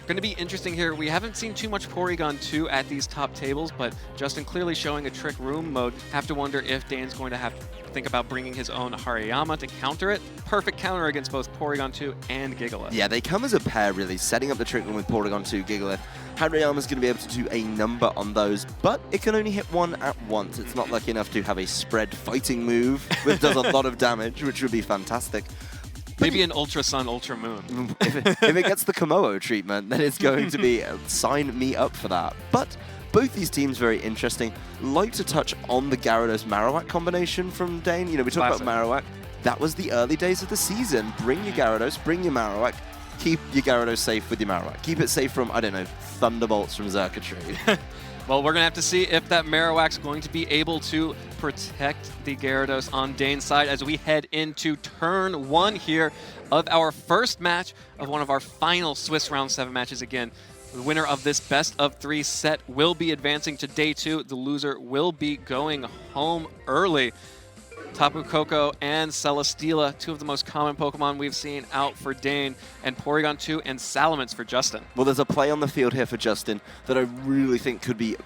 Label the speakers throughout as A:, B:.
A: Going to be interesting here. We haven't seen too much Porygon 2 at these top tables, but Justin clearly showing a Trick Room mode. Have to wonder if Dane's going to have to think about bringing his own Hariyama to counter it. Perfect counter against both Porygon 2 and Gigalith.
B: Yeah, they come as a pair, really, setting up the Trick Room with Porygon 2, Gigalith. Hariyama's going to be able to do a number on those, but it can only hit one at once. It's not lucky enough to have a spread fighting move, which does a lot of damage, which would be fantastic.
A: Maybe an Ultra Sun, Ultra Moon.
B: if it gets the Komodo treatment, then it's going to be sign me up for that. But both these teams very interesting. Like to touch on the Gyarados-Marowak combination from Dane. You know, we talked about Marowak. That was the early days of the season. Bring your Gyarados, bring your Marowak. Keep your Gyarados safe with your Marowak. Keep it safe from, I don't know, Thunderbolts from Xurkitree.
A: Well, we're going to have to see if that Marowak's going to be able to protect the Gyarados on Dane's side as we head into turn 1 here of our first match of one of our final Swiss Round 7 matches. Again, the winner of this best-of-3 set will be advancing to Day 2. The loser will be going home early. Tapu Koko and Celesteela, two of the most common Pokemon we've seen out for Dane, and Porygon 2 and Salamence for Justin.
B: Well, there's a play on the field here for Justin that I really think could be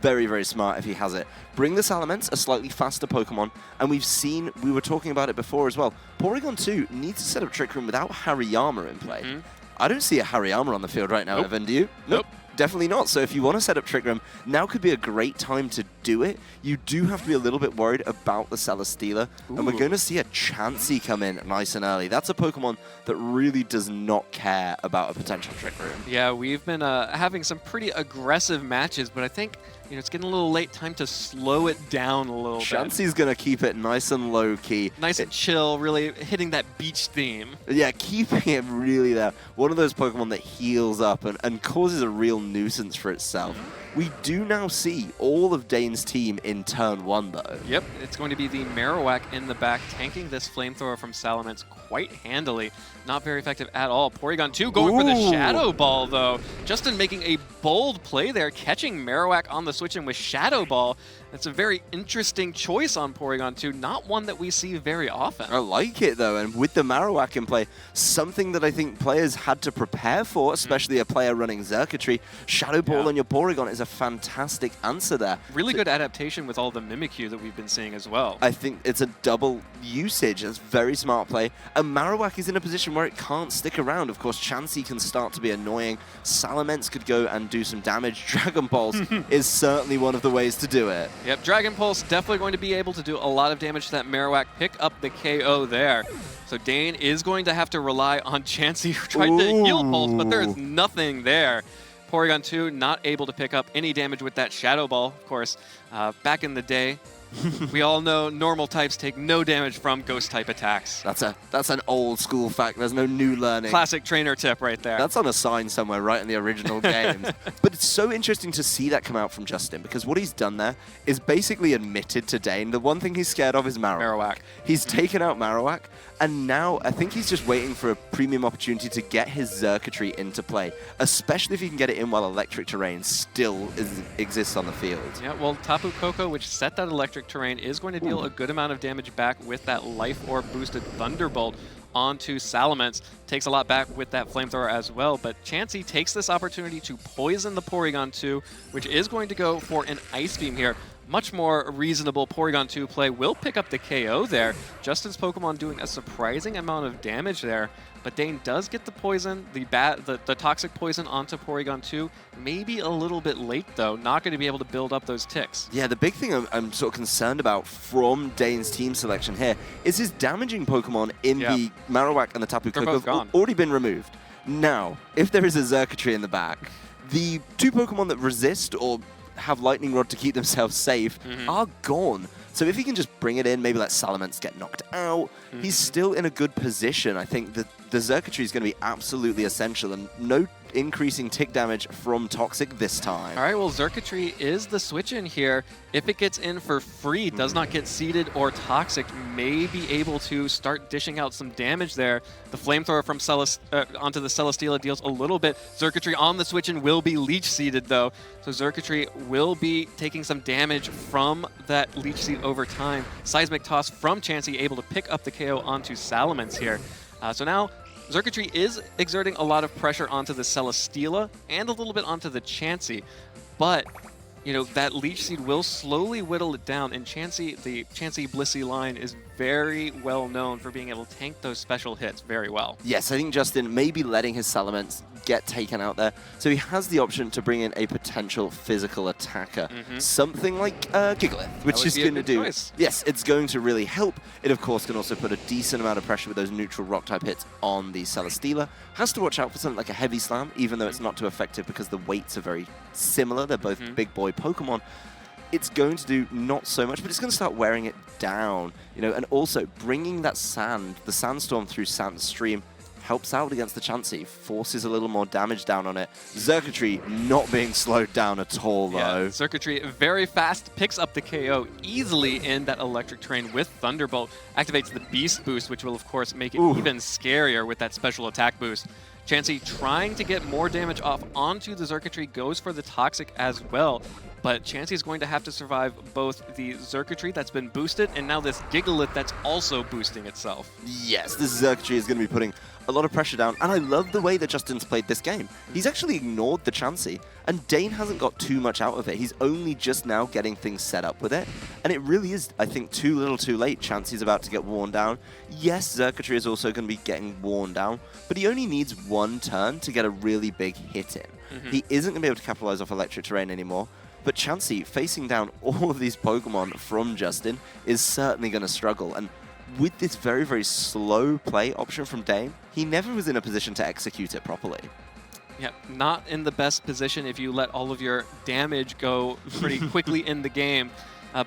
B: very, very smart if he has it. Bring the Salamence, a slightly faster Pokemon, and we were talking about it before as well. Porygon 2 needs to set up Trick Room without Hariyama in play. I don't see a Hariyama on the field right now, Evan, do you?
A: Nope.
B: Definitely not. So if you want to set up Trick Room, now could be a great time to do it. You do have to be a little bit worried about the Celesteela, and we're going to see a Chansey come in nice and early. That's a Pokemon that really does not care about a potential Trick Room.
A: Yeah, we've been having some pretty aggressive matches, but I think it's getting a little late. Time to slow it down a little bit.
B: Chansey's going to keep it nice and low-key.
A: Nice and chill, really hitting that beach theme.
B: Yeah, keeping it really there. One of those Pokemon that heals up and causes a real nuisance for itself. We do now see all of Dane's team in turn 1, though.
A: Yep, it's going to be the Marowak in the back, tanking this Flamethrower from Salamence quite handily. Not very effective at all. Porygon 2 going for the Shadow Ball, though. Justin making a bold play there, catching Marowak on the switch in with Shadow Ball. That's a very interesting choice on Porygon 2, not one that we see very often.
B: I like it, though, and with the Marowak in play, something that I think players had to prepare for, especially a player running Xurkitree. Shadow Ball on your Porygon is a fantastic answer there.
A: Really good adaptation with all the Mimikyu that we've been seeing as well.
B: I think it's a double usage. It's very smart play. And Marowak is in a position where it can't stick around. Of course, Chansey can start to be annoying. Salamence could go and do some damage. Dragon Pulse is certainly one of the ways to do it.
A: Yep, Dragon Pulse definitely going to be able to do a lot of damage to that Marowak. Pick up the KO there. So Dane is going to have to rely on Chansey, who tried to heal Pulse, but there's nothing there. Porygon 2 not able to pick up any damage with that Shadow Ball. Of course, back in the day, we all know normal types take no damage from ghost type attacks.
B: That's an old school fact. There's no new learning.
A: Classic trainer tip right there.
B: That's on a sign somewhere right in the original games. But it's so interesting to see that come out from Justin, because what he's done there is basically admitted to Dane the one thing he's scared of is Marowak. He's taken out Marowak, and now I think he's just waiting for a premium opportunity to get his Xurkitree into play, especially if he can get it in while Electric Terrain still exists on the field.
A: Yeah, well, Tapu Koko, which set that Electric Terrain, is going to deal a good amount of damage back with that Life Orb boosted Thunderbolt onto Salamence. Takes a lot back with that Flamethrower as well, but Chansey takes this opportunity to poison the Porygon 2, which is going to go for an Ice Beam here. Much more reasonable Porygon 2 play will pick up the KO there. Justin's Pokemon doing a surprising amount of damage there, but Dane does get the poison, the toxic poison onto Porygon 2. Maybe a little bit late, though. Not going to be able to build up those ticks.
B: Yeah, the big thing I'm sort of concerned about from Dane's team selection here is his damaging Pokemon in the Marowak and the Tapu Koko have already been removed. Now, if there is a Xurkitree in the back, the two Pokemon that resist or have Lightning Rod to keep themselves safe are gone. So if he can just bring it in, maybe let Salamence get knocked out, he's still in a good position. I think that the Xurkitree is going to be absolutely essential, and no increasing tick damage from Toxic this time.
A: All right, well, Xurkitree is the switch in here. If it gets in for free, does not get seeded or Toxic, may be able to start dishing out some damage there. The Flamethrower from onto the Celesteela deals a little bit. Xurkitree on the switch in will be Leech seeded, though. So Xurkitree will be taking some damage from that Leech seed over time. Seismic Toss from Chansey able to pick up the KO onto Salamence here. So now Xurkitree is exerting a lot of pressure onto the Celesteela and a little bit onto the Chansey, but you know, that Leech Seed will slowly whittle it down, and Chansey, the Chansey Blissey line is very well known for being able to tank those special hits very well.
B: Yes, I think Justin may be letting his Salamence get taken out there, so he has the option to bring in a potential physical attacker. Something like Gigalith, which is going to do...
A: choice.
B: Yes, it's going to really help. It, of course, can also put a decent amount of pressure with those neutral Rock-type hits on the Celesteela. Has to watch out for something like a Heavy Slam, even though it's not too effective because the weights are very similar. They're both big boy Pokemon. It's going to do not so much, but it's going to start wearing it down, you know, and also bringing that sand, the Sandstorm through Sandstream, helps out against the Chansey, forces a little more damage down on it. Xurkitree not being slowed down at all, though.
A: Yeah, Xurkitree very fast, picks up the KO easily in that electric terrain with Thunderbolt, activates the Beast Boost, which will, of course, make it even scarier with that special attack boost. Chansey trying to get more damage off onto the Xurkitree, goes for the Toxic as well, but Chansey is going to have to survive both the Xurkitree that's been boosted and now this Gigalith that's also boosting itself.
B: Yes, this Xurkitree is going to be putting a lot of pressure down, and I love the way that Justin's played this game. He's actually ignored the Chansey, and Dane hasn't got too much out of it. He's only just now getting things set up with it, and it really is, I think, too little too late. Chansey's about to get worn down. Yes, Xurkitree is also going to be getting worn down, but he only needs one turn to get a really big hit in. He isn't going to be able to capitalize off electric terrain anymore, but Chansey, facing down all of these Pokemon from Justin, is certainly going to struggle, and with this very, very slow play option from Dane, he never was in a position to execute it properly.
A: Yeah, not in the best position if you let all of your damage go pretty quickly in the game.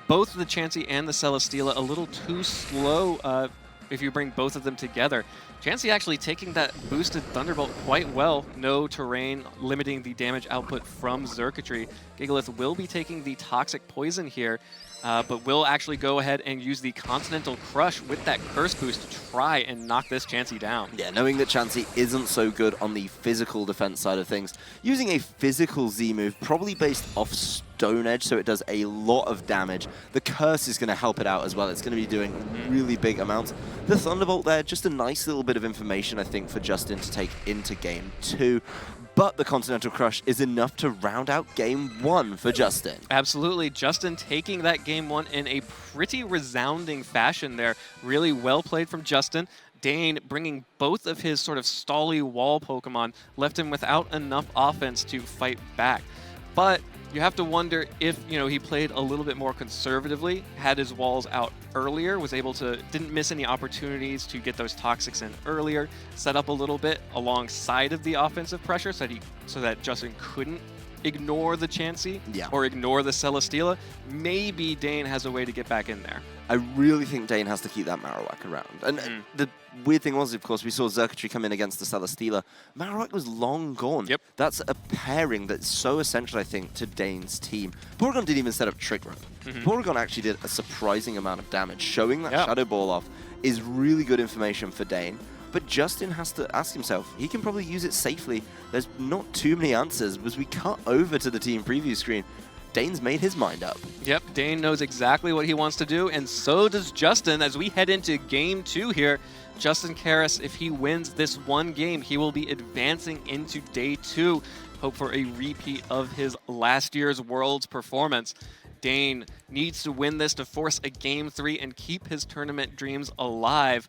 A: Both the Chansey and the Celesteela a little too slow if you bring both of them together. Chansey actually taking that boosted Thunderbolt quite well. No terrain limiting the damage output from Xurkitree. Gigalith will be taking the Toxic Poison here, but will actually go ahead and use the Continental Crush with that Curse Boost to try and knock this Chansey down. Yeah,
B: knowing that Chansey isn't so good on the physical defense side of things, using a physical Z move, probably based off Stone Edge, so it does a lot of damage. The Curse is going to help it out as well. It's going to be doing really big amounts. The Thunderbolt there, just a nice little bit of information, I think, for Justin to take into Game 2. But the Continental Crush is enough to round out Game 1 for Justin.
A: Absolutely. Justin taking that Game 1 in a pretty resounding fashion there. Really well played from Justin. Dane bringing both of his sort of stally wall Pokemon, left him without enough offense to fight back. But you have to wonder if, you know, he played a little bit more conservatively, had his walls out earlier, was able to, didn't miss any opportunities to get those Toxics in earlier, set up a little bit alongside of the offensive pressure so that Justin couldn't ignore the Chansey or ignore the Celesteela. Maybe Dane has a way to get back in there.
B: I really think Dane has to keep that Marowak around. And the weird thing was, of course, we saw Xurkitree come in against the Celesteela. Marowak was long gone.
A: Yep.
B: That's a pairing that's so essential, I think, to Dane's team. Porygon didn't even set up Trick Room. Porygon actually did a surprising amount of damage. Showing that Shadow Ball off is really good information for Dane. But Justin has to ask himself, he can probably use it safely. There's not too many answers. As we cut over to the team preview screen, Dane's made his mind up.
A: Yep, Dane knows exactly what he wants to do, and so does Justin. As we head into Game 2 here, Justin Carris, if he wins this one game, he will be advancing into Day 2. Hope for a repeat of his last year's Worlds performance. Dane needs to win this to force a Game 3 and keep his tournament dreams alive.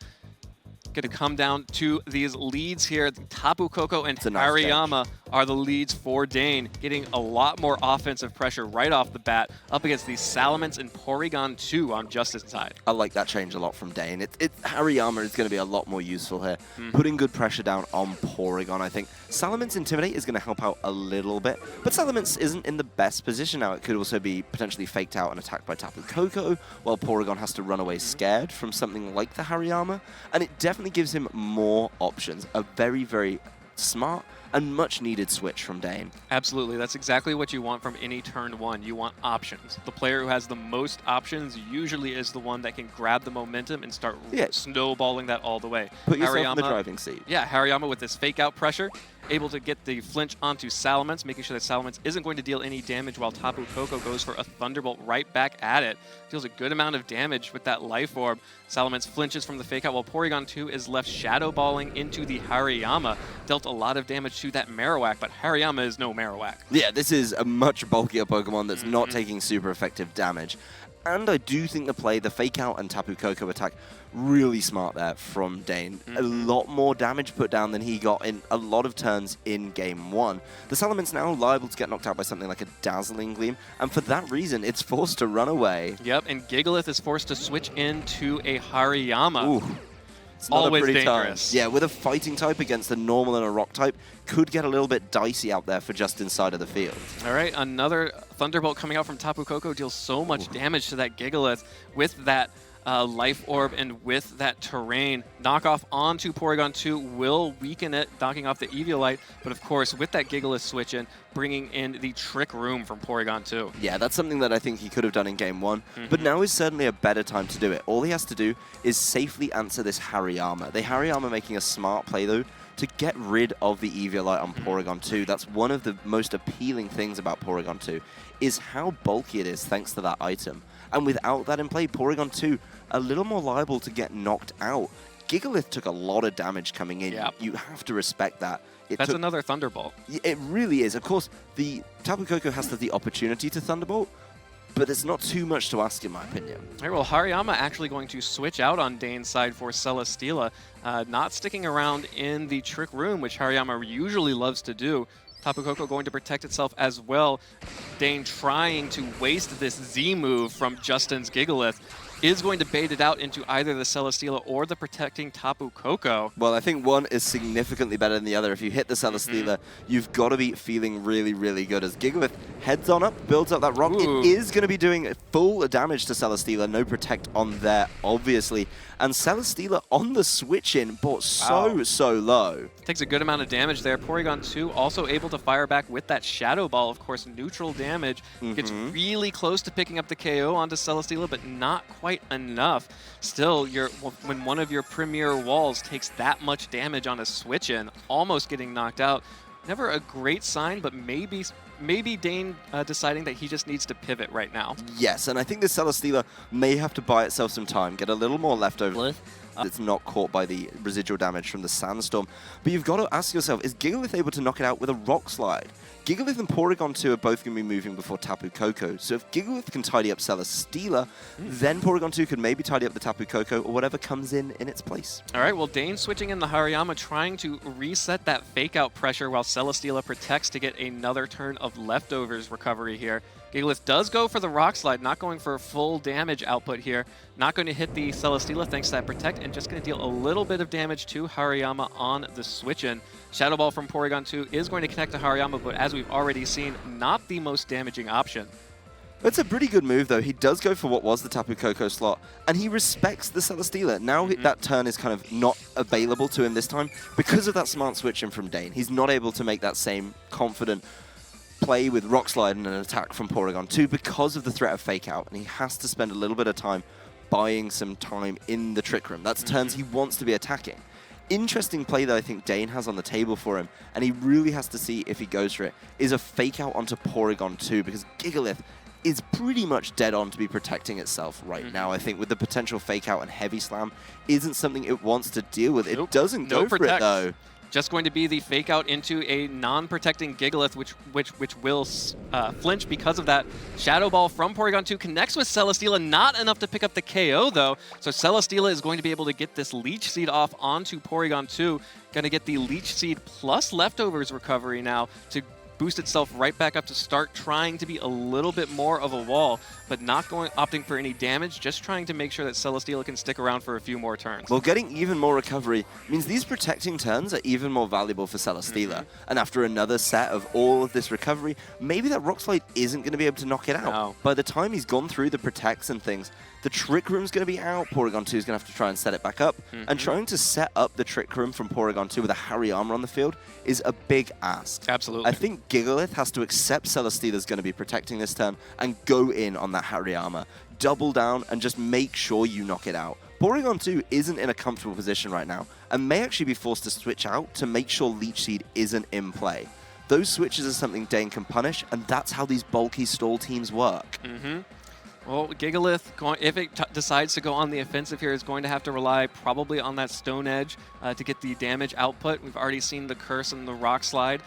A: Going to come down to these leads here. Tapu Koko and Hariyama are the leads for Dane, getting a lot more offensive pressure right off the bat up against these Salamence and Porygon 2 on Justin's side.
B: I like that change a lot from Dane. Hariyama is going to be a lot more useful here. Putting good pressure down on Porygon, I think. Salamence Intimidate is going to help out a little bit, but Salamence isn't in the best position now. It could also be potentially faked out and attacked by Tapu Koko, while Porygon has to run away scared from something like the Hariyama, and it definitely gives him more options. A very, very smart and much needed switch from Dane.
A: Absolutely. That's exactly what you want from any turn one. You want options. The player who has the most options usually is the one that can grab the momentum and start snowballing that all the way.
B: Put yourself in the driving seat.
A: Yeah, Hariyama with this fake out pressure able to get the flinch onto Salamence, making sure that Salamence isn't going to deal any damage while Tapu Koko goes for a Thunderbolt right back at it. Deals a good amount of damage with that Life Orb. Salamence flinches from the Fake Out while Porygon 2 is left Shadow Balling into the Hariyama. Dealt a lot of damage to that Marowak, but Hariyama is no Marowak.
B: Yeah, this is a much bulkier Pokemon that's not taking super effective damage. And I do think the Fake Out and Tapu Koko attack, really smart there from Dane. A lot more damage put down than he got in a lot of turns in Game 1. The Salamence now liable to get knocked out by something like a Dazzling Gleam, and for that reason, it's forced to run away.
A: Yep, and Gigalith is forced to switch into a Hariyama.
B: Ooh. It's not
A: always
B: a pretty
A: dangerous.
B: Time. Yeah, with a fighting type against a normal and a rock type, could get a little bit dicey out there for just inside of the field.
A: All right, another Thunderbolt coming out from Tapu Koko deals so much damage to that Gigalith with that Life Orb and with that Terrain. Knockoff onto Porygon 2 will weaken it, knocking off the Eviolite, but of course with that Gigalith switch in, bringing in the Trick Room from Porygon 2.
B: Yeah, that's something that I think he could have done in Game 1, but now is certainly a better time to do it. All he has to do is safely answer this Hariyama. The Hariyama making a smart play though, to get rid of the Eviolite on Porygon 2. That's one of the most appealing things about Porygon 2, is how bulky it is thanks to that item. And without that in play, Porygon 2 a little more liable to get knocked out. Gigalith took a lot of damage coming in.
A: Yep.
B: You have to respect that.
A: That's another Thunderbolt.
B: It really is. Of course, the Tapu Koko has the opportunity to Thunderbolt, but it's not too much to ask in my opinion.
A: All right, well, Hariyama actually going to switch out on Dane's side for Celesteela, not sticking around in the Trick Room, which Hariyama usually loves to do. Tapu Koko going to protect itself as well. Dane trying to waste this Z move from Justin's Gigalith is going to bait it out into either the Celesteela or the protecting Tapu Koko.
B: Well, I think one is significantly better than the other. If you hit the Celesteela, you've got to be feeling really, really good. As Gigalith heads on up, builds up that rock, it is going to be doing full damage to Celesteela. No protect on there, obviously. And Celesteela on the switch-in, but so low.
A: Takes a good amount of damage there. Porygon 2 also able to fire back with that Shadow Ball, of course, neutral damage. Gets really close to picking up the KO onto Celesteela, but not quite enough. Still, when one of your premier walls takes that much damage on a switch-in, almost getting knocked out, never a great sign, but maybe Dane deciding that he just needs to pivot right now.
B: Yes, and I think the Celesteela may have to buy itself some time, get a little more leftover. It's not caught by the residual damage from the Sandstorm. But you've got to ask yourself, is Gigalith able to knock it out with a Rock Slide? Gigalith and Porygon 2 are both going to be moving before Tapu Koko. So if Gigalith can tidy up Celesteela, then Porygon 2 could maybe tidy up the Tapu Koko or whatever comes in its place.
A: All right, well, Dane switching in the Hariyama, trying to reset that Fake Out pressure while Celesteela protects to get another turn of leftovers recovery here. Gigalith does go for the Rock Slide, not going for full damage output here. Not going to hit the Celesteela thanks to that Protect, and just going to deal a little bit of damage to Hariyama on the switch-in. Shadow Ball from Porygon 2 is going to connect to Hariyama, but as we've already seen, not the most damaging option.
B: It's a pretty good move, though. He does go for what was the Tapu Koko slot, and he respects the Celesteela. Now that turn is kind of not available to him this time because of that smart switch-in from Dane. He's not able to make that same confident play with Rock Slide and an attack from Porygon 2 because of the threat of Fake Out, and he has to spend a little bit of time buying some time in the Trick Room. That's turns he wants to be attacking. Interesting play that I think Dane has on the table for him, and he really has to see if he goes for it, is a Fake Out onto Porygon 2, because Gigalith is pretty much dead on to be protecting itself right now. I think with the potential Fake Out and Heavy Slam isn't something it wants to deal with. It doesn't go for it, though.
A: Just going to be the Fake Out into a non-protecting Gigalith, which will flinch because of that. Shadow Ball from Porygon 2 connects with Celesteela, not enough to pick up the KO though. So Celesteela is going to be able to get this Leech Seed off onto Porygon 2. Going to get the Leech Seed plus leftovers recovery now to boost itself right back up to start trying to be a little bit more of a wall, but not opting for any damage, just trying to make sure that Celesteela can stick around for a few more turns.
B: Well, getting even more recovery means these protecting turns are even more valuable for Celesteela. And after another set of all of this recovery, maybe that Rock Slide isn't going to be able to knock it out.
A: No.
B: By the time he's gone through the protects and things, the Trick Room's going to be out. Porygon 2 is going to have to try and set it back up. And trying to set up the Trick Room from Porygon 2 with a Hariyama on the field is a big ask.
A: Absolutely.
B: I think Gigalith has to accept Celesteela's going to be protecting this turn and go in on that Hariyama. Double down and just make sure you knock it out. Porygon 2 isn't in a comfortable position right now and may actually be forced to switch out to make sure Leech Seed isn't in play. Those switches are something Dane can punish, and that's how these bulky stall teams work.
A: Well, Gigalith, if it decides to go on the offensive here, is going to have to rely probably on that Stone Edge to get the damage output. We've already seen the Curse and the Rock Slide.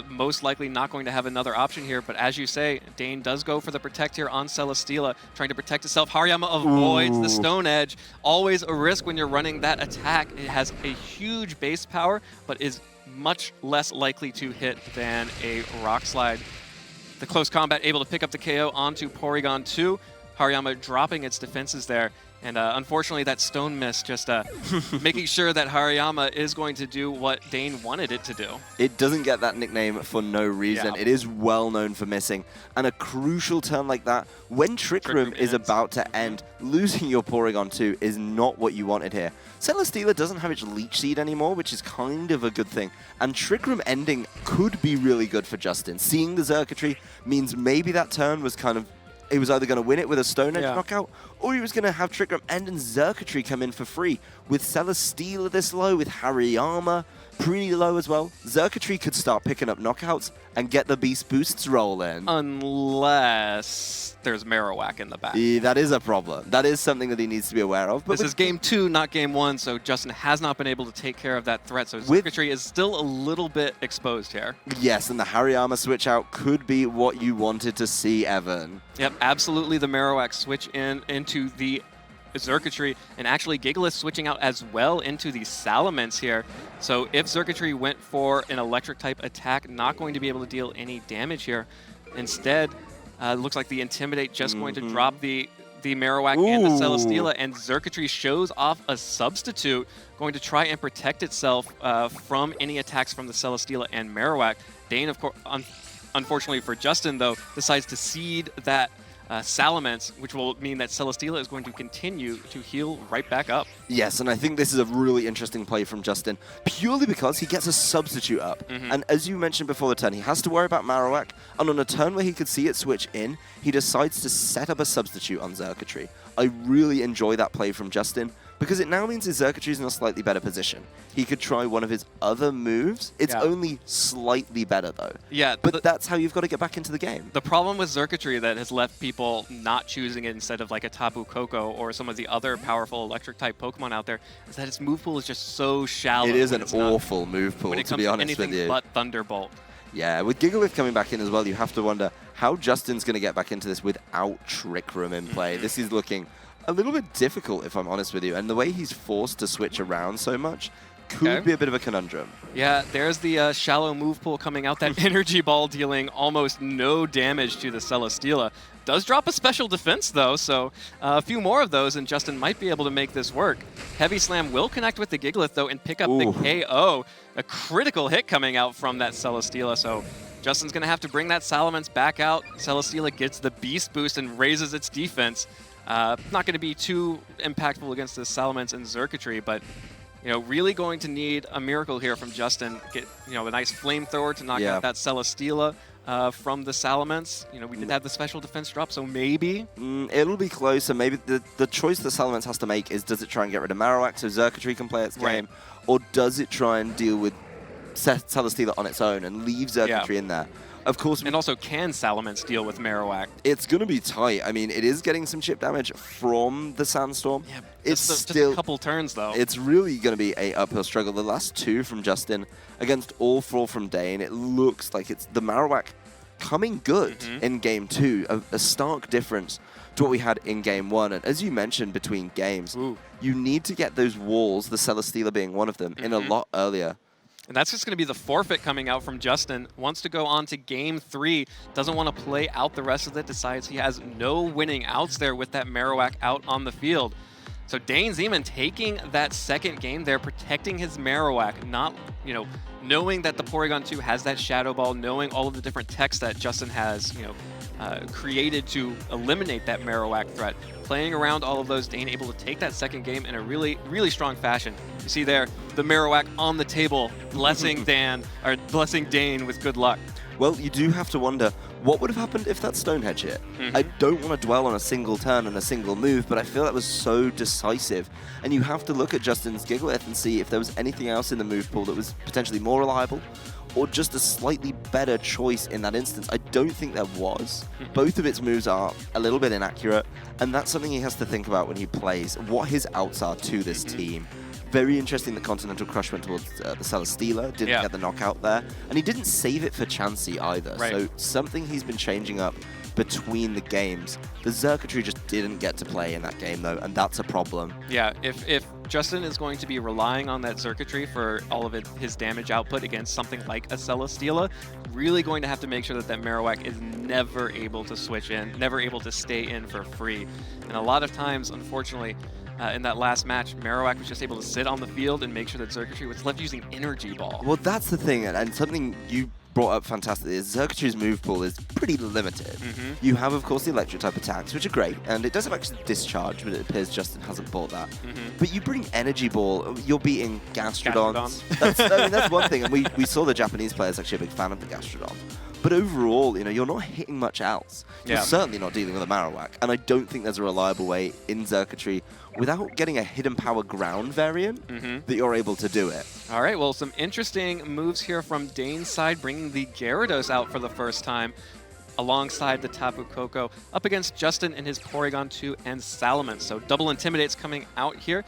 A: Most likely not going to have another option here, but as you say, Dane does go for the Protect here on Celesteela, trying to protect itself. Hariyama avoids the Stone Edge. Always a risk when you're running that attack. It has a huge base power, but is much less likely to hit than a Rock Slide. The close combat able to pick up the KO onto Porygon 2. Hariyama dropping its defenses there. And unfortunately, that Stone Miss just making sure that Hariyama is going to do what Dane wanted it to do.
B: It doesn't get that nickname for no reason.
A: Yeah.
B: It is well known for missing. And a crucial turn like that, when Trick Room is about to end, losing your Porygon 2 is not what you wanted here. Celesteela doesn't have its Leech Seed anymore, which is kind of a good thing. And Trick Room ending could be really good for Justin. Seeing the Xurkitree means maybe that turn was kind of, he was either going to win it with a Stone Edge knockout, or he was going to have Trick Room end and Xurkitree come in for free. With Celesteela this low, with Hariyama pretty low as well, Xurkitree could start picking up knockouts and get the Beast Boosts rolling.
A: Unless there's Marowak in the back.
B: Yeah, that is a problem. That is something that he needs to be aware of.
A: But this is game 2, not game 1, so Justin has not been able to take care of that threat, so Xurkitree is still a little bit exposed here.
B: Yes, and the Hariyama switch out could be what you wanted to see, Evan.
A: Yep, absolutely the Marowak switch into the Xurkitree, and actually Gigalith switching out as well into the Salamence here. So if Xurkitree went for an electric type attack, not going to be able to deal any damage here. Instead, looks like the Intimidate just going to drop the Marowak and the Celesteela, and Xurkitree shows off a substitute, going to try and protect itself from any attacks from the Celesteela and Marowak. Dane, of course, unfortunately for Justin, though, decides to seed that Salamence, which will mean that Celesteela is going to continue to heal right back up.
B: Yes, and I think this is a really interesting play from Justin, purely because he gets a substitute up. And as you mentioned before the turn, he has to worry about Marowak, and on a turn where he could see it switch in, he decides to set up a substitute on Xurkitree. I really enjoy that play from Justin, because it now means his Xurkitree is in a slightly better position. He could try one of his other moves. It's only slightly better, though.
A: Yeah.
B: But that's how you've got to get back into the game.
A: The problem with Xurkitree that has left people not choosing it instead of like a Tapu Koko or some of the other powerful electric-type Pokemon out there is that its move pool is just so shallow.
B: It is an awful move pool, to be honest with you.
A: But Thunderbolt.
B: Yeah, with Gigalith coming back in as well, you have to wonder how Justin's going to get back into this without Trick Room in play. This is looking a little bit difficult, if I'm honest with you. And the way he's forced to switch around so much could be a bit of a conundrum.
A: Yeah, there's the shallow move pool coming out. That Energy Ball dealing almost no damage to the Celesteela. Does drop a special defense, though, so a few more of those, and Justin might be able to make this work. Heavy Slam will connect with the Gigalith, though, and pick up the KO. A critical hit coming out from that Celesteela, so Justin's going to have to bring that Salamence back out. Celesteela gets the Beast Boost and raises its defense. Not going to be too impactful against the Salamence and Xurkitree, but really going to need a miracle here from Justin. Get a nice flamethrower to knock out that Celesteela from the Salamence. We did have the special defense drop, so maybe
B: it'll be close. And maybe the choice the Salamence has to make is: does it try and get rid of Marowak so Xurkitree can play its game, or does it try and deal with Celesteela on its own and leave Xurkitree in there? Of course,
A: and also, can Salamence deal with Marowak?
B: It's going to be tight. I mean, it is getting some chip damage from the Sandstorm.
A: Yeah,
B: it's
A: just
B: still
A: a couple turns, though.
B: It's really going to be an uphill struggle. The last two from Justin against all four from Dane, it looks like it's the Marowak coming good in game 2. A stark difference to what we had in game 1. And as you mentioned, between games, you need to get those walls, the Celesteela being one of them, in a lot earlier.
A: And that's just going to be the forfeit coming out from Justin. Wants to go on to game 3. Doesn't want to play out the rest of it. Decides he has no winning outs there with that Marowak out on the field. So Dane Zieman taking that second game there, protecting his Marowak, not, knowing that the Porygon 2 has that Shadow Ball, knowing all of the different techs that Justin has, created to eliminate that Marowak threat. Playing around all of those, Dane able to take that second game in a really, really strong fashion. You see there, the Marowak on the table, blessing Dane with good luck.
B: Well, you do have to wonder, what would have happened if that Stonehenge hit? I don't want to dwell on a single turn and a single move, but I feel that was so decisive. And you have to look at Justin's Gigalith and see if there was anything else in the move pool that was potentially more reliable, or just a slightly better choice in that instance. I don't think there was. Both of its moves are a little bit inaccurate, and that's something he has to think about when he plays, what his outs are to this team. Very interesting that Continental Crush went towards the Celesteela, didn't get the knockout there, and he didn't save it for Chansey either. So something he's been changing up between the games. The Xurkitree just didn't get to play in that game though, and that's a problem.
A: Yeah, if Justin is going to be relying on that Xurkitree for all of his damage output against something like a Celesteela, really going to have to make sure that Marowak is never able to switch in, never able to stay in for free. And a lot of times, unfortunately, in that last match, Marowak was just able to sit on the field and make sure that Xurkitree was left using Energy Ball.
B: Well, that's the thing, and something you brought up fantastically is Xurkitree's move pool is pretty limited. You have, of course, the electric type attacks, which are great, and it does have actually discharge, but it appears Justin hasn't bought that. But you bring Energy Ball, you're beating Gastrodons. That's one thing, and we saw the Japanese players actually a big fan of the Gastrodon. But overall, you're not hitting much else. You're certainly not dealing with a Marowak, and I don't think there's a reliable way in Xurkitree without getting a hidden power ground variant that you're able to do it.
A: All right, well, some interesting moves here from Dane's side, bringing the Gyarados out for the first time alongside the Tapu Koko up against Justin and his Porygon 2 and Salamence. So double Intimidate's coming out here.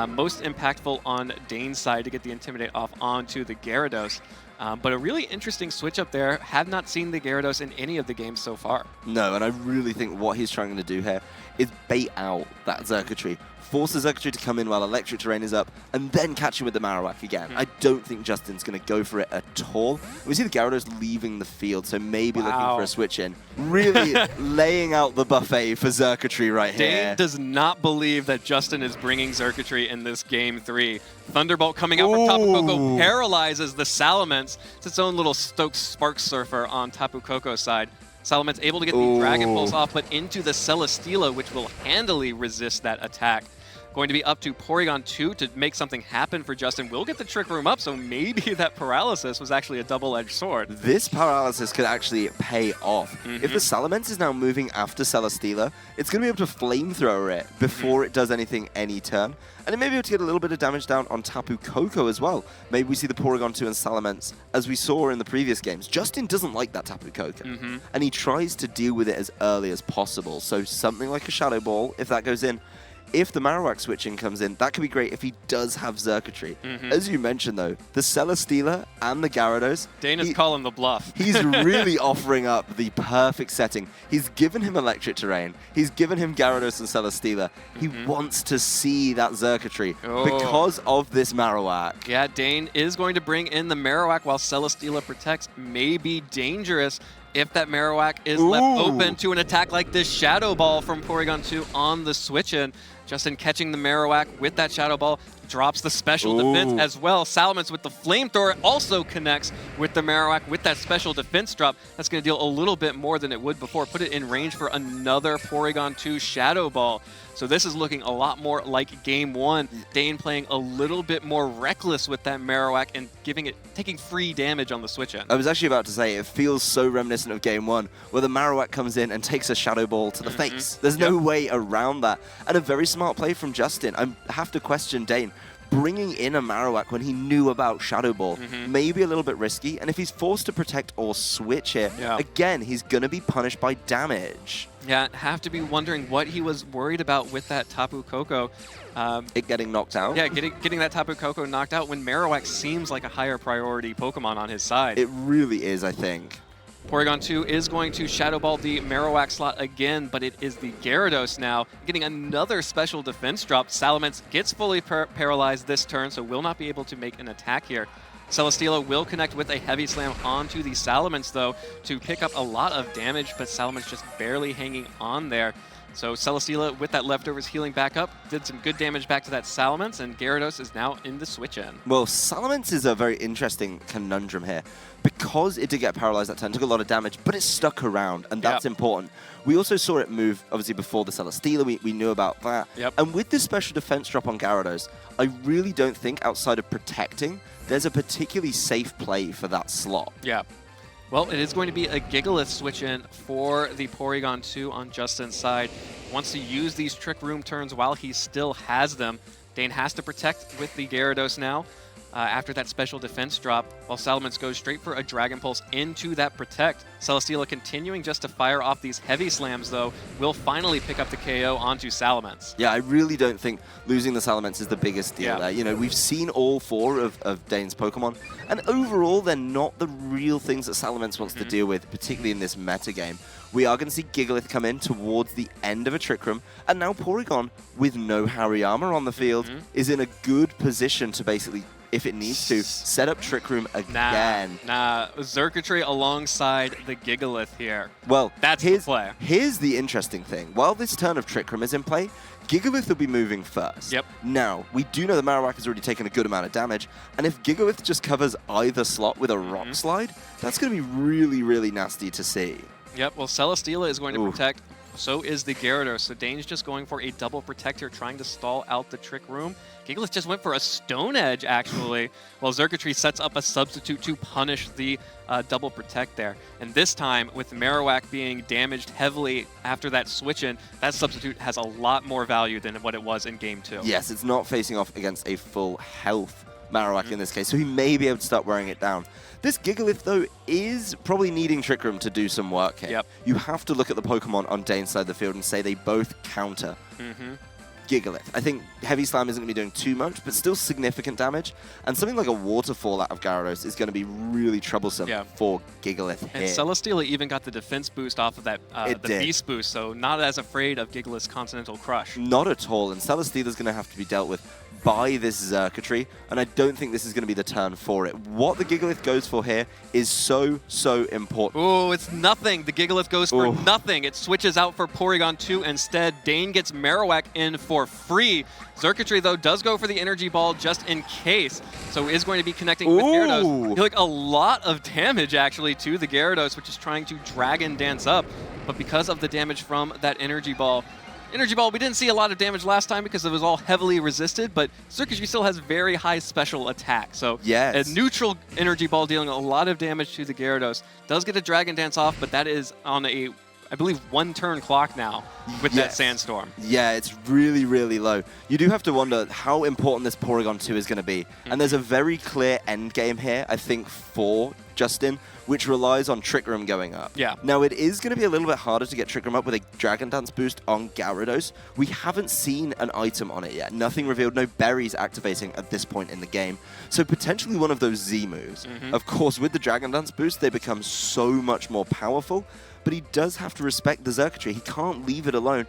A: Most impactful on Dane's side to get the Intimidate off onto the Gyarados. But a really interesting switch up there. Have not seen the Gyarados in any of the games so far.
B: No, and I really think what he's trying to do here is bait out that Xurkitree. Force the Xurkitree to come in while Electric Terrain is up, and then catch him with the Marowak again. I don't think Justin's going to go for it at all. We see the Gyarados leaving the field, so maybe looking for a switch in. Really laying out the buffet for Xurkitree right here.
A: Dane does not believe that Justin is bringing Xurkitree in this Game 3. Thunderbolt coming out from Tapu Koko paralyzes the Salamence. It's its own little Stokes Spark Surfer on Tapu Koko's side. Salamence able to get the Dragon Pulse off, but into the Celesteela, which will handily resist that attack. Going to be up to Porygon 2 to make something happen for Justin. Will get the Trick Room up, so maybe that paralysis was actually a double-edged sword.
B: This paralysis could actually pay off. If the Salamence is now moving after Celesteela, it's going to be able to Flamethrower it before it does anything any turn. And it may be able to get a little bit of damage down on Tapu Koko as well. Maybe we see the Porygon 2 and Salamence, as we saw in the previous games. Justin doesn't like that Tapu Koko, and he tries to deal with it as early as possible. So something like a Shadow Ball, if that goes in, if the Marowak switching comes in, that could be great if he does have Xurkitree. As you mentioned, though, the Celesteela and the Gyarados...
A: Dane is calling the bluff.
B: He's really offering up the perfect setting. He's given him Electric Terrain. He's given him Gyarados and Celesteela. He wants to see that Xurkitree because of this Marowak.
A: Yeah, Dane is going to bring in the Marowak while Celesteela protects. May be dangerous if that Marowak is left open to an attack like this Shadow Ball from Porygon 2 on the switch-in. Justin catching the Marowak with that Shadow Ball, drops the special defense as well. Salamence with the Flamethrower also connects with the Marowak with that special defense drop. That's going to deal a little bit more than it would before. Put it in range for another Porygon 2 Shadow Ball. So this is looking a lot more like Game 1. Dane playing a little bit more reckless with that Marowak and taking free damage on the switch-in.
B: I was actually about to say, it feels so reminiscent of Game 1, where the Marowak comes in and takes a Shadow Ball to the face. There's no way around that. And a very smart play from Justin. I have to question Dane. Bringing in a Marowak when he knew about Shadow Ball may be a little bit risky, and if he's forced to protect or switch it, again, he's going to be punished by damage.
A: Yeah, have to be wondering what he was worried about with that Tapu Koko.
B: It getting knocked out?
A: Yeah, getting that Tapu Koko knocked out when Marowak seems like a higher priority Pokemon on his side.
B: It really is, I think.
A: Porygon 2 is going to Shadow Ball the Marowak slot again, but it is the Gyarados now, getting another special defense drop. Salamence gets fully paralyzed this turn, so will not be able to make an attack here. Celesteela will connect with a Heavy Slam onto the Salamence, though, to pick up a lot of damage, but Salamence just barely hanging on there. So Celesteela, with that leftovers healing back up, did some good damage back to that Salamence, and Gyarados is now in the switch-in.
B: Well, Salamence is a very interesting conundrum here. Because it did get paralyzed that turn, took a lot of damage, but it stuck around, and that's important. We also saw it move, obviously, before the Celesteela. We knew about that. And with this special defense drop on Gyarados, I really don't think, outside of protecting, there's a particularly safe play for that slot.
A: Yeah. Well, it is going to be a Gigalith switch in for the Porygon 2 on Justin's side. Wants to use these Trick Room turns while he still has them. Dane has to protect with the Gyarados now after that special defense drop, while Salamence goes straight for a Dragon Pulse into that protect. Celesteela continuing just to fire off these heavy slams, though, will finally pick up the KO onto Salamence.
B: Yeah, I really don't think losing the Salamence is the biggest deal there. You know, we've seen all four of Dane's Pokemon, and overall, they're not the real things that Salamence wants to deal with, particularly in this meta game. We are going to see Gigalith come in towards the end of a Trick Room, and now Porygon, with no Hariyama on the field, is in a good position to basically, if it needs to, set up Trick Room again.
A: Nah, Xurkitree alongside the Gigalith here.
B: Well,
A: that's the play.
B: Here's the interesting thing. While this turn of Trick Room is in play, Gigalith will be moving first.
A: Yep.
B: Now, we do know the Marowak has already taken a good amount of damage, and if Gigalith just covers either slot with a Rock Slide, that's going to be really, really nasty to see.
A: Yep, well, Celesteela is going to protect. So is the Gyarados. So Dane's just going for a double protector, trying to stall out the Trick Room. Gigalith just went for a Stone Edge, actually, while Xurkitree sets up a substitute to punish the double protect there. And this time, with Marowak being damaged heavily after that switch in, that substitute has a lot more value than what it was in Game 2.
B: Yes, it's not facing off against a full health Marowak in this case, so he may be able to start wearing it down. This Gigalith, though, is probably needing Trick Room to do some work here.
A: Yep.
B: You have to look at the Pokemon on Dane's side of the field and say they both counter Gigalith. I think Heavy Slam isn't going to be doing too much, but still significant damage. And something like a Waterfall out of Gyarados is going to be really troublesome for Gigalith here.
A: And Celesteela even got the defense boost off of that the Beast boost, so not as afraid of Gigalith's Continental Crush.
B: Not at all, and Celesteela's going to have to be dealt with by this Xurkitree, and I don't think this is going to be the turn for it. What the Gigalith goes for here is so, so important.
A: Oh, it's nothing. The Gigalith goes for nothing. It switches out for Porygon 2 instead. Dane gets Marowak in for free. Xurkitree, though, does go for the Energy Ball just in case, so is going to be connecting with Gyarados. Like a lot of damage, actually, to the Gyarados, which is trying to Dragon Dance up, but because of the damage from that Energy Ball, we didn't see a lot of damage last time because it was all heavily resisted, but Xurkitree still has very high special attack. So a neutral Energy Ball dealing a lot of damage to the Gyarados. Does get a Dragon Dance off, but that is on a, I believe, 1-turn clock now with that Sandstorm. Yeah,
B: it's really, really low. You do have to wonder how important this Porygon 2 is going to be. And there's a very clear end game here, I think, for Justin, which relies on Trick Room going up.
A: Yeah.
B: Now, it is going to be a little bit harder to get Trick Room up with a Dragon Dance boost on Gyarados. We haven't seen an item on it yet. Nothing revealed, no berries activating at this point in the game. So potentially one of those Z moves. Of course, with the Dragon Dance boost, they become so much more powerful, but he does have to respect the Xurkitree. He can't leave it alone.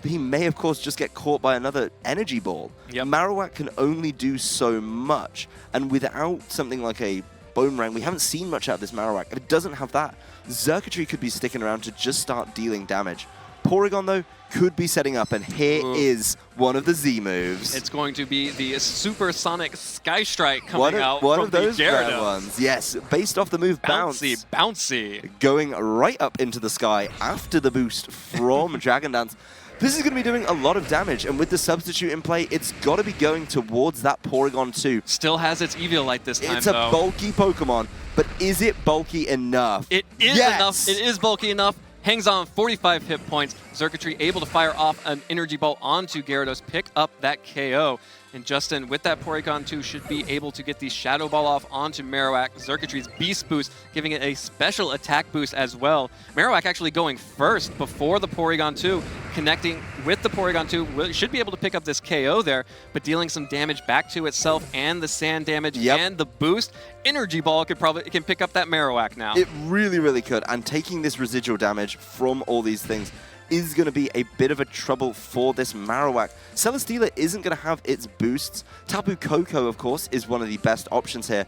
B: He may, of course, just get caught by another Energy Ball. Marowak can only do so much, and without something like a Boomerang, we haven't seen much out of this Marowak. If it doesn't have that, Xurkitree could be sticking around to just start dealing damage. Porygon, though, could be setting up, and here is one of the Z moves.
A: It's going to be the Supersonic Sky Strike coming out
B: one
A: from
B: of those
A: the Gyarados.
B: Ones. Yes, based off the move Bounce.
A: Bouncy.
B: Going right up into the sky after the boost from Dragon Dance. This is going to be doing a lot of damage, and with the substitute in play, it's got to be going towards that Porygon 2.
A: Still has its Eviolite this time,
B: It's a bulky Pokemon, but is it bulky enough?
A: It is enough. It is bulky enough. Hangs on 45 hit points. Xurkitree able to fire off an Energy Ball onto Gyarados, pick up that KO. And Justin, with that Porygon 2, should be able to get the Shadow Ball off onto Marowak. Xurkitree's Beast Boost, giving it a special attack boost as well. Marowak actually going first before the Porygon 2, connecting with the Porygon 2. Should be able to pick up this KO there, but dealing some damage back to itself and the sand damage and the boost. Energy Ball can pick up that Marowak now.
B: It really, really could. And taking this residual damage from all these things is going to be a bit of a trouble for this Marowak. Celesteela isn't going to have its boosts. Tapu Koko, of course, is one of the best options here.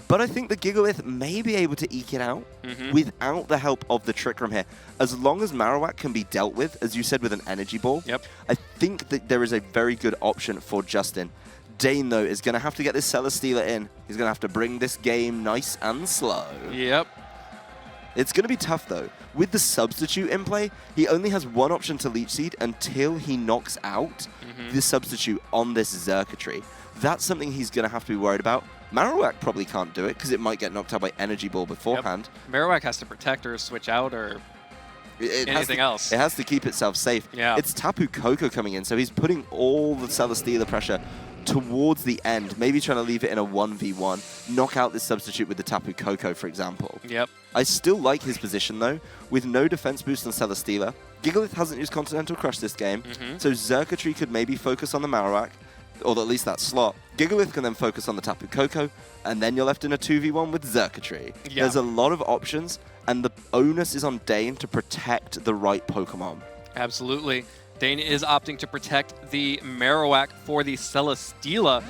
B: But I think the Gigalith may be able to eke it out without the help of the Trick Room here. As long as Marowak can be dealt with, as you said, with an Energy Ball, I think that there is a very good option for Justin. Dane, though, is going to have to get this Celesteela in. He's going to have to bring this game nice and slow. It's going to be tough, though. With the substitute in play, he only has one option to Leech Seed until he knocks out the substitute on this Xurkitree. That's something he's going to have to be worried about. Marowak probably can't do it because it might get knocked out by Energy Ball beforehand.
A: Yep. Marowak has to protect or switch out or anything else.
B: It has to keep itself safe.
A: Yeah.
B: It's Tapu Koko coming in, so he's putting all the Celesteela pressure towards the end, maybe trying to leave it in a 1v1, knock out this substitute with the Tapu Koko, for example.
A: Yep.
B: I still like his position, though. With no defense boost on Celesteela, Gigalith hasn't used Continental Crush this game, so Xurkitree could maybe focus on the Marowak, or at least that slot. Gigalith can then focus on the Tapu Koko, and then you're left in a 2v1 with Xurkitree. Yeah. There's a lot of options, and the onus is on Dane to protect the right Pokemon.
A: Absolutely. Dane is opting to protect the Marowak for the Celesteela.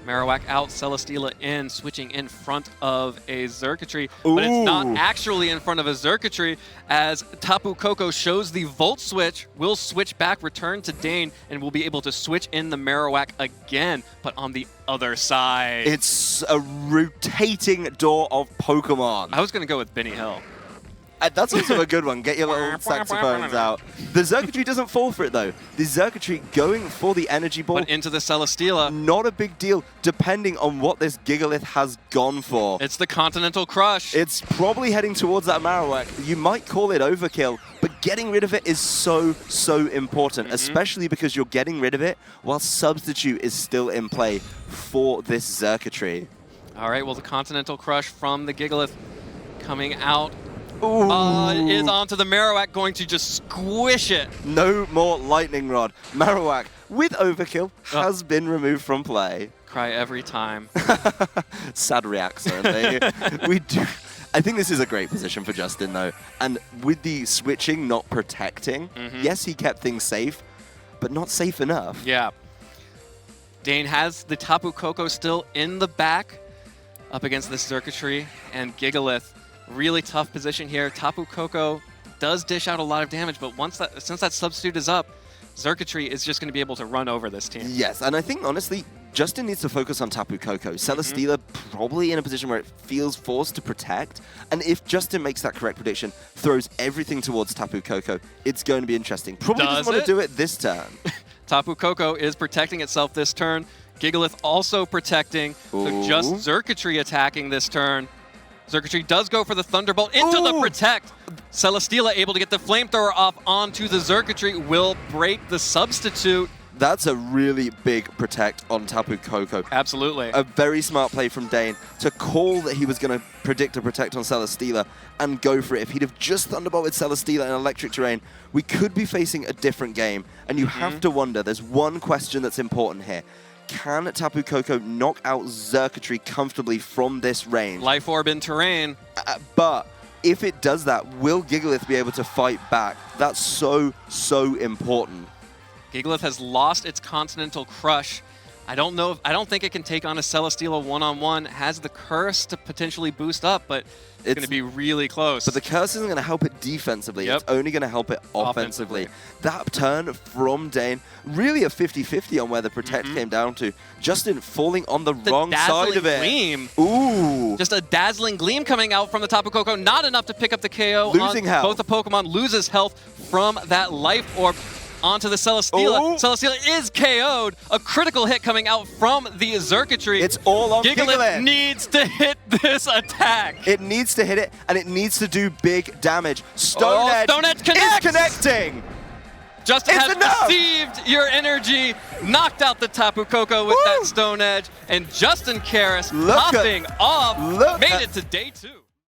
A: Marowak out, Celesteela in, switching in front of a Xurkitree. But it's not actually in front of a Xurkitree, as Tapu Koko shows the Volt Switch, will switch back, return to Dane, and will be able to switch in the Marowak again, but on the other side.
B: It's a rotating door of Pokemon.
A: I was going to go with Benny Hill.
B: That's also a good one. Get your little saxophones out. The Xurkitree doesn't fall for it, though. The Xurkitree going for the Energy Ball.
A: But into the Celesteela.
B: Not a big deal, depending on what this Gigalith has gone for.
A: It's the Continental Crush.
B: It's probably heading towards that Marowak. You might call it overkill, but getting rid of it is so important, especially because you're getting rid of it while Substitute is still in play for this Xurkitree.
A: All right, well, the Continental Crush from the Gigalith coming out. Is onto the Marowak, going to just squish it.
B: No more Lightning Rod. Marowak, with Overkill, has been removed from play.
A: Cry every time.
B: Sad reaction. We do. I think this is a great position for Justin, though. And with the switching not protecting, yes, he kept things safe, but not safe enough.
A: Yeah. Dane has the Tapu Koko still in the back up against this Xurkitree and Gigalith. Really tough position here. Tapu Koko does dish out a lot of damage, but since that substitute is up, Xurkitree is just going to be able to run over this team.
B: Yes, and I think, honestly, Justin needs to focus on Tapu Koko. Celesteela probably in a position where it feels forced to protect, and if Justin makes that correct prediction, throws everything towards Tapu Koko, it's going to be interesting. Probably doesn't want to do it this turn.
A: Tapu Koko is protecting itself this turn. Gigalith also protecting, so just Xurkitree attacking this turn. Xurkitree does go for the Thunderbolt into the Protect. Celesteela able to get the Flamethrower off onto the Xurkitree, will break the substitute.
B: That's a really big Protect on Tapu Koko.
A: Absolutely.
B: A very smart play from Dane to call that he was going to predict a Protect on Celesteela and go for it. If he'd have just Thunderbolted Celesteela in Electric Terrain, we could be facing a different game. And you have to wonder, there's one question that's important here. Can Tapu Koko knock out Xurkitree comfortably from this range?
A: Life Orb in terrain.
B: But if it does that, will Gigalith be able to fight back? That's so important.
A: Gigalith has lost its Continental Crush. I don't think it can take on a Celesteela one-on-one. Has the Curse to potentially boost up, but it's going to be really close.
B: But the Curse isn't going to help it defensively. It's only going to help it offensively. That turn from Dane, really a 50-50 on where the Protect came down to. Justin falling on the wrong side of it.
A: Gleam.
B: Ooh.
A: Just a Dazzling Gleam coming out from the Tapu Koko. Not enough to pick up the KO.
B: Losing health.
A: Both the Pokemon loses health from that Life Orb. Onto the Celesteela. Celesteela is KO'd. A critical hit coming out from the Xurkitree.
B: It's all on Gigalith.
A: Needs to hit this attack.
B: It needs to hit it, and it needs to do big damage. Stone Edge is connecting.
A: Justin has received your energy, knocked out the Tapu Koko with that Stone Edge, and Justin Carris popping off, made it to day 2.